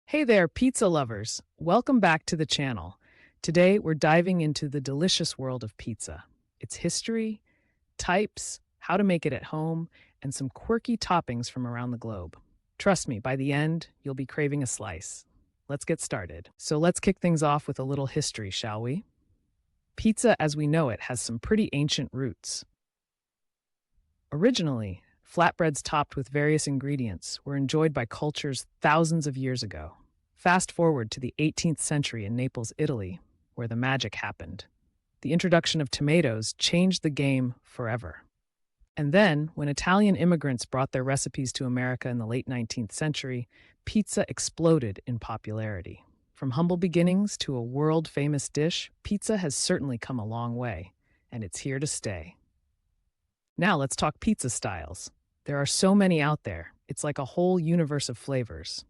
Hey there, pizza lovers. Welcome back to the channel. Today, we're diving into the delicious world of pizza. Its history, types, how to make it at home, and some quirky toppings from around the globe. Trust me, by the end, you'll be craving a slice. Let's get started. So let's kick things off with a little history, shall we? Pizza as we know it has some pretty ancient roots. Originally, flatbreads topped with various ingredients were enjoyed by cultures thousands of years ago. Fast forward to the 18th century in Naples, Italy, where the magic happened. The introduction of tomatoes changed the game forever. And then, when Italian immigrants brought their recipes to America in the late 19th century, pizza exploded in popularity. From humble beginnings to a world famous dish, pizza has certainly come a long way, and it's here to stay. Now let's talk pizza styles. There are so many out there, it's like a whole universe of flavors.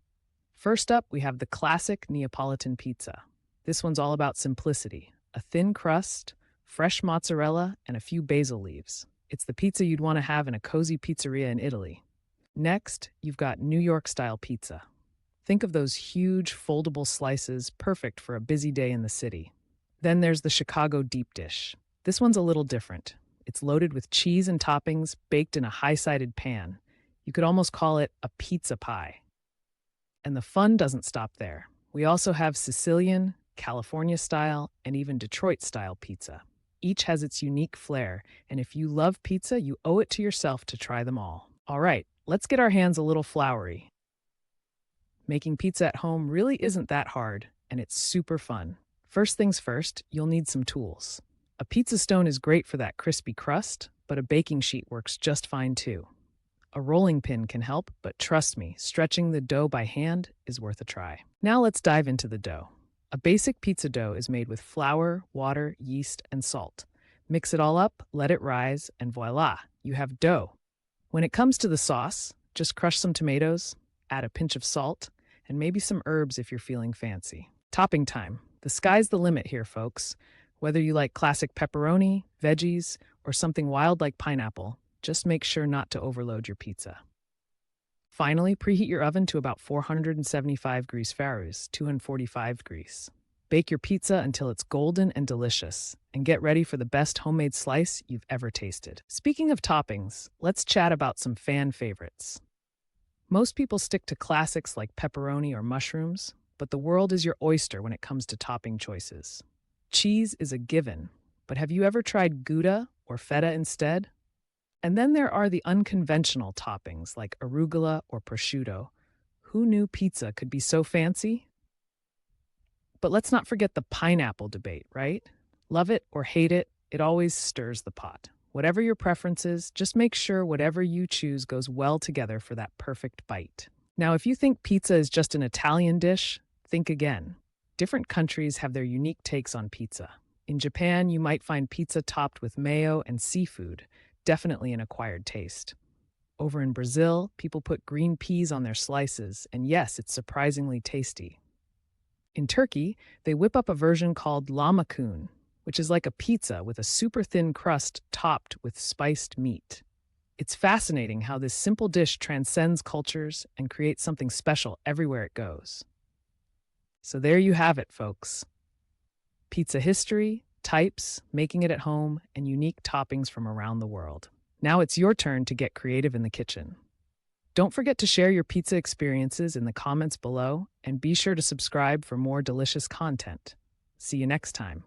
First up, we have the classic Neapolitan pizza. This one's all about simplicity: a thin crust, fresh mozzarella, and a few basil leaves. It's the pizza you'd want to have in a cozy pizzeria in Italy. Next, you've got New York style pizza. Think of those huge, foldable slices, perfect for a busy day in the city. Then there's the Chicago deep dish. This one's a little different. It's loaded with cheese and toppings, baked in a high-sided pan. You could almost call it a pizza pie. And the fun doesn't stop there. We also have Sicilian, California style, and even Detroit style pizza. Each has its unique flair, and if you love pizza, you owe it to yourself to try them all. All right, let's get our hands a little floury. Making pizza at home really isn't that hard, and it's super fun. First things first, you'll need some tools. A pizza stone is great for that crispy crust, but a baking sheet works just fine too. A rolling pin can help, but trust me, stretching the dough by hand is worth a try. Now let's dive into the dough. A basic pizza dough is made with flour, water, yeast, and salt. Mix it all up, let it rise, and voila, you have dough. When it comes to the sauce, just crush some tomatoes, add a pinch of salt, and maybe some herbs if you're feeling fancy. Topping time. The sky's the limit here, folks. Whether you like classic pepperoni, veggies, or something wild like pineapple, just make sure not to overload your pizza. Finally, preheat your oven to about 475 degrees Fahrenheit, 245 degrees. Bake your pizza until it's golden and delicious, and get ready for the best homemade slice you've ever tasted. Speaking of toppings, let's chat about some fan favorites. Most people stick to classics like pepperoni or mushrooms, but the world is your oyster when it comes to topping choices. Cheese is a given, but have you ever tried Gouda or feta instead? And then there are the unconventional toppings like arugula or prosciutto. Who knew pizza could be so fancy? But let's not forget the pineapple debate, right? Love it or hate it, it always stirs the pot. Whatever your preference is, just make sure whatever you choose goes well together for that perfect bite. Now, if you think pizza is just an Italian dish, think again. Different countries have their unique takes on pizza. In Japan, you might find pizza topped with mayo and seafood, definitely an acquired taste. Over in Brazil, people put green peas on their slices, and yes, it's surprisingly tasty. In Turkey, they whip up a version called lahmacun, which is like a pizza with a super thin crust topped with spiced meat. It's fascinating how this simple dish transcends cultures and creates something special everywhere it goes. So there you have it, folks. Pizza history, types, making it at home, and unique toppings from around the world. Now it's your turn to get creative in the kitchen. Don't forget to share your pizza experiences in the comments below, and be sure to subscribe for more delicious content. See you next time.